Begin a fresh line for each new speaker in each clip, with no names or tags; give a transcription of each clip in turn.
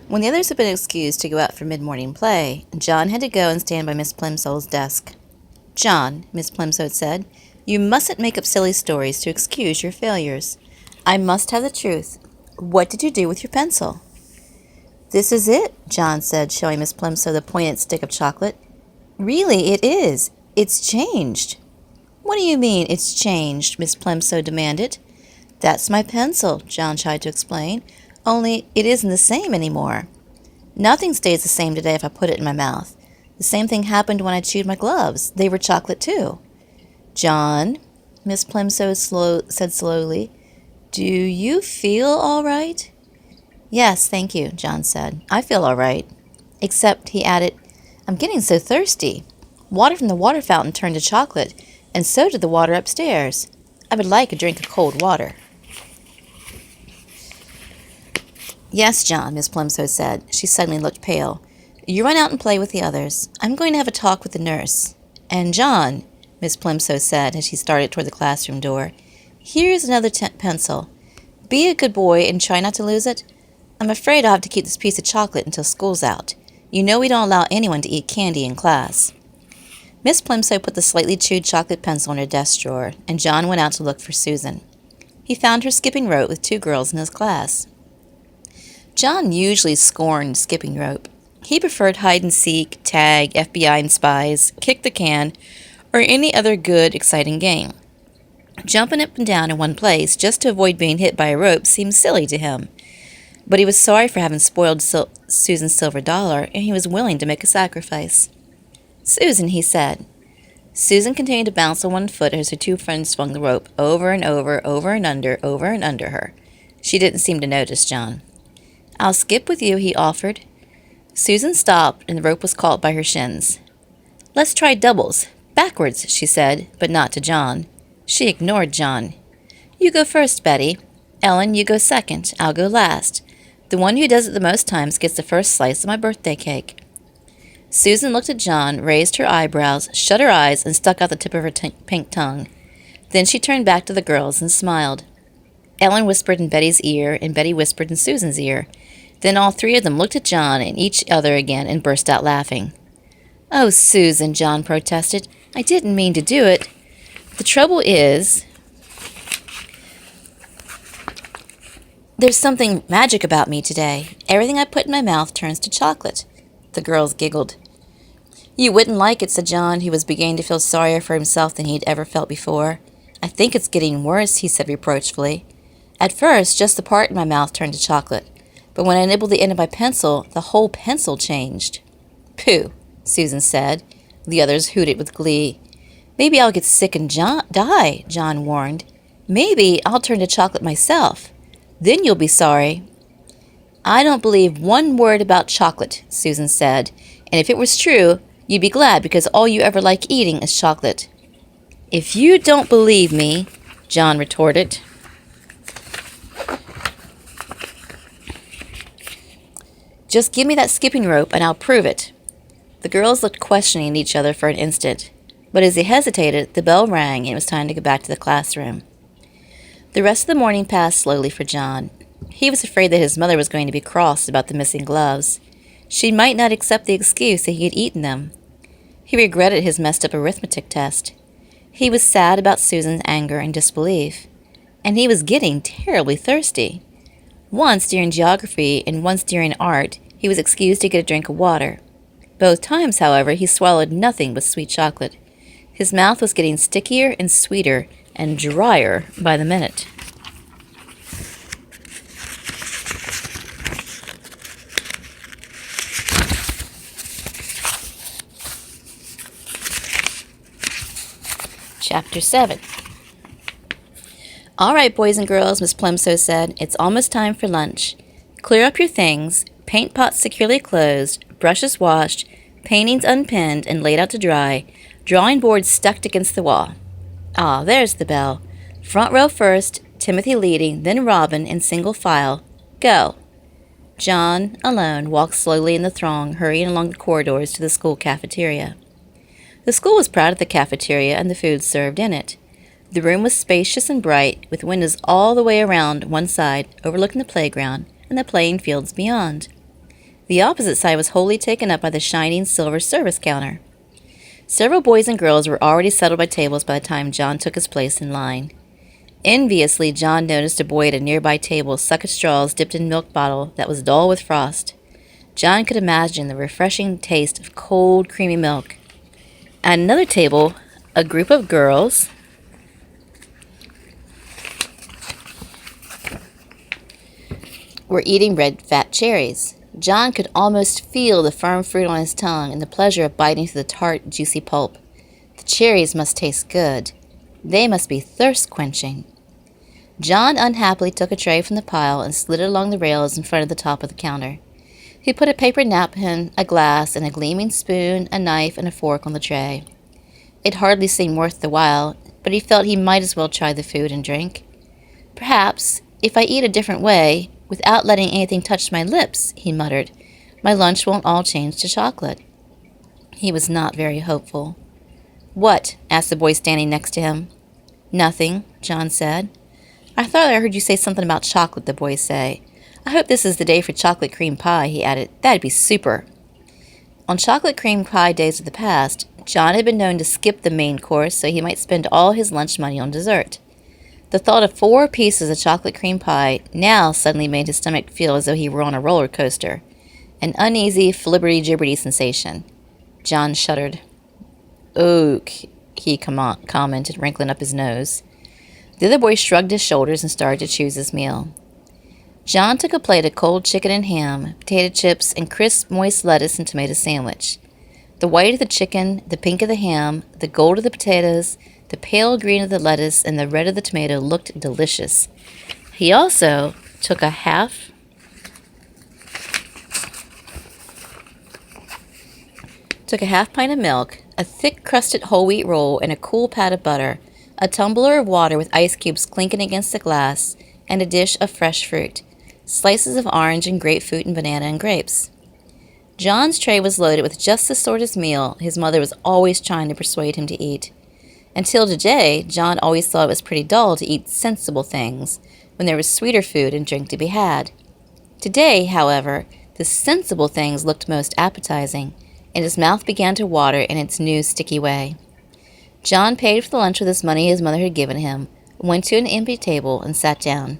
When the others had been excused to go out for mid-morning play, John had to go and stand by Miss Plimsoll's desk. "John," Miss Plimsoll said, "you mustn't make up silly stories to excuse your failures. I must have the truth. What did you do with your pencil?" "This is it," John said, showing Miss Plimsoll the pointed stick of chocolate. "Really, it is. It's changed." "What do you mean, it's changed?" Miss Plimsoll demanded. "That's my pencil," John tried to explain, "only it isn't the same anymore. Nothing stays the same today if I put it in my mouth. The same thing happened when I chewed my gloves. They were chocolate too." "John," Miss Plimsoll said slowly, "do you feel all right?" "Yes, thank you," John said. "I feel all right. Except," he added, "I'm getting so thirsty. Water from the water fountain turned to chocolate, and so did the water upstairs. I would like a drink of cold water." "Yes, John," Miss Plimsoll said. She suddenly looked pale. "You run out and play with the others. I'm going to have a talk with the nurse. And John," Miss Plimsoll said as she started toward the classroom door, "here's another pencil. Be a good boy and try not to lose it. I'm afraid I'll have to keep this piece of chocolate until school's out. You know we don't allow anyone to eat candy in class." Miss Plimsoll put the slightly chewed chocolate pencil in her desk drawer, and John went out to look for Susan. He found her skipping rope with 2 girls in his class. John usually scorned skipping rope. He preferred hide-and-seek, tag, FBI and spies, kick the can, or any other good, exciting game. Jumping up and down in one place just to avoid being hit by a rope seemed silly to him. But he was sorry for having spoiled Susan's silver dollar, and he was willing to make a sacrifice. "Susan," he said. Susan continued to bounce on one foot as her 2 friends swung the rope over and over and under her. She didn't seem to notice John. "I'll skip with you," he offered. Susan stopped, and the rope was caught by her shins. "Let's try doubles. Backwards," she said, but not to John. She ignored John. "You go first, Betty. Ellen, you go second. I'll go last. The one who does it the most times gets the first slice of my birthday cake." Susan looked at John, raised her eyebrows, shut her eyes, and stuck out the tip of her pink tongue. Then she turned back to the girls and smiled. Ellen whispered in Betty's ear, and Betty whispered in Susan's ear. Then all 3 of them looked at John and each other again and burst out laughing. "Oh, Susan," John protested, "I didn't mean to do it. The trouble is, there's something magic about me today. Everything I put in my mouth turns to chocolate." The girls giggled. "You wouldn't like it," said John, who was beginning to feel sorrier for himself than he'd ever felt before. "I think it's getting worse," he said reproachfully. "At first, just the part in my mouth turned to chocolate. But when I nibbled the end of my pencil, the whole pencil changed." "Pooh," Susan said. The others hooted with glee. "Maybe I'll get sick and die," John warned. "Maybe I'll turn to chocolate myself. Then you'll be sorry." "I don't believe one word about chocolate," Susan said. "And if it was true, you'd be glad because all you ever like eating is chocolate." "If you don't believe me," John retorted, "just give me that skipping rope and I'll prove it." The girls looked questioning at each other for an instant, but as they hesitated, the bell rang and it was time to go back to the classroom. The rest of the morning passed slowly for John. He was afraid that his mother was going to be cross about the missing gloves. She might not accept the excuse that he had eaten them. He regretted his messed-up arithmetic test. He was sad about Susan's anger and disbelief. And he was getting terribly thirsty. Once during geography and once during art, he was excused to get a drink of water. Both times, however, he swallowed nothing but sweet chocolate. His mouth was getting stickier and sweeter and drier by the minute. Chapter 7. "All right, boys and girls," Miss Plimsoll said, "it's almost time for lunch. Clear up your things, paint pots securely closed, brushes washed, paintings unpinned and laid out to dry, drawing boards stuck against the wall. Ah, there's the bell. Front row first, Timothy leading, then Robin in single file. Go." John, alone, walked slowly in the throng, hurrying along the corridors to the school cafeteria. The school was proud of the cafeteria and the food served in it. The room was spacious and bright, with windows all the way around one side, overlooking the playground and the playing fields beyond. The opposite side was wholly taken up by the shining silver service counter. Several boys and girls were already settled by tables by the time John took his place in line. Enviously, John noticed a boy at a nearby table suck at straws dipped in milk bottle that was dull with frost. John could imagine the refreshing taste of cold, creamy milk. At another table, a group of girls were eating red fat cherries. John could almost feel the firm fruit on his tongue and the pleasure of biting through the tart, juicy pulp. The cherries must taste good. They must be thirst-quenching. John unhappily took a tray from the pile and slid it along the rails in front of the top of the counter. He put a paper napkin, a glass, and a gleaming spoon, a knife, and a fork on the tray. It hardly seemed worth the while, but he felt he might as well try the food and drink. Perhaps, if I eat a different way, without letting anything touch my lips, he muttered, my lunch won't all change to chocolate. He was not very hopeful. What? Asked the boy standing next to him. Nothing, John said. I thought I heard you say something about chocolate, the boy said. I hope this is the day for chocolate cream pie, he added. That'd be super. On chocolate cream pie days of the past, John had been known to skip the main course so he might spend all his lunch money on dessert. The thought of 4 pieces of chocolate cream pie now suddenly made his stomach feel as though he were on a roller coaster, an uneasy, flibberty-gibberty sensation. John shuddered. Oak, he commented, wrinkling up his nose. The other boy shrugged his shoulders and started to choose his meal. John took a plate of cold chicken and ham, potato chips, and crisp, moist lettuce and tomato sandwich. The white of the chicken, the pink of the ham, the gold of the potatoes, the pale green of the lettuce, and the red of the tomato looked delicious. He also took a half pint of milk, a thick crusted whole wheat roll, and a cool pat of butter, a tumbler of water with ice cubes clinking against the glass, and a dish of fresh fruit, slices of orange and grapefruit and banana and grapes. John's tray was loaded with just the sort of meal his mother was always trying to persuade him to eat. Until today, John always thought it was pretty dull to eat sensible things when there was sweeter food and drink to be had. Today, however, the sensible things looked most appetizing, and his mouth began to water in its new sticky way. John paid for the lunch with his money his mother had given him, went to an empty table, and sat down.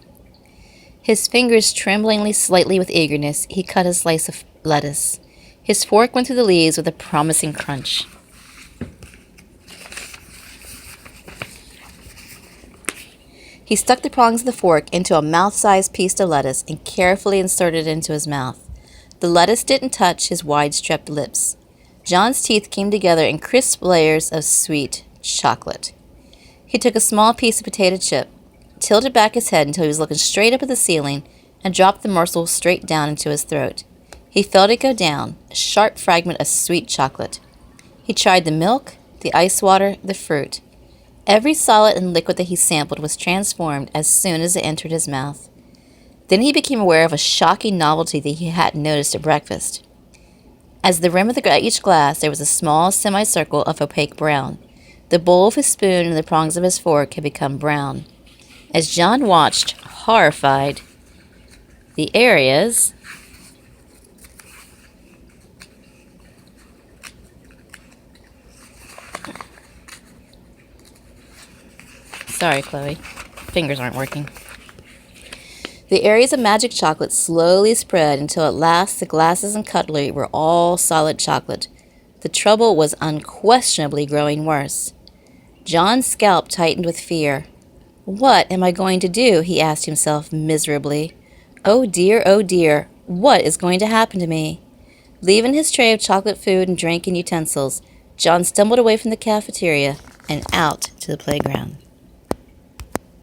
His fingers trembling slightly with eagerness, he cut a slice of lettuce. His fork went through the leaves with a promising crunch. He stuck the prongs of the fork into a mouth-sized piece of lettuce and carefully inserted it into his mouth. The lettuce didn't touch his wide-stretched lips. John's teeth came together in crisp layers of sweet chocolate. He took a small piece of potato chip, tilted back his head until he was looking straight up at the ceiling, and dropped the morsel straight down into his throat. He felt it go down, a sharp fragment of sweet chocolate. He tried the milk, the ice water, the fruit. Every solid and liquid that he sampled was transformed as soon as it entered his mouth. Then he became aware of a shocking novelty that he hadn't noticed at breakfast. As the rim of each glass, there was a small semicircle of opaque brown. The bowl of his spoon and the prongs of his fork had become brown. As John watched, horrified, the areas Sorry, Chloe. Fingers aren't working. The areas of magic chocolate slowly spread until at last the glasses and cutlery were all solid chocolate. The trouble was unquestionably growing worse. John's scalp tightened with fear. What am I going to do? He asked himself miserably. Oh dear, what is going to happen to me? Leaving his tray of chocolate food and drink and utensils, John stumbled away from the cafeteria and out to the playground.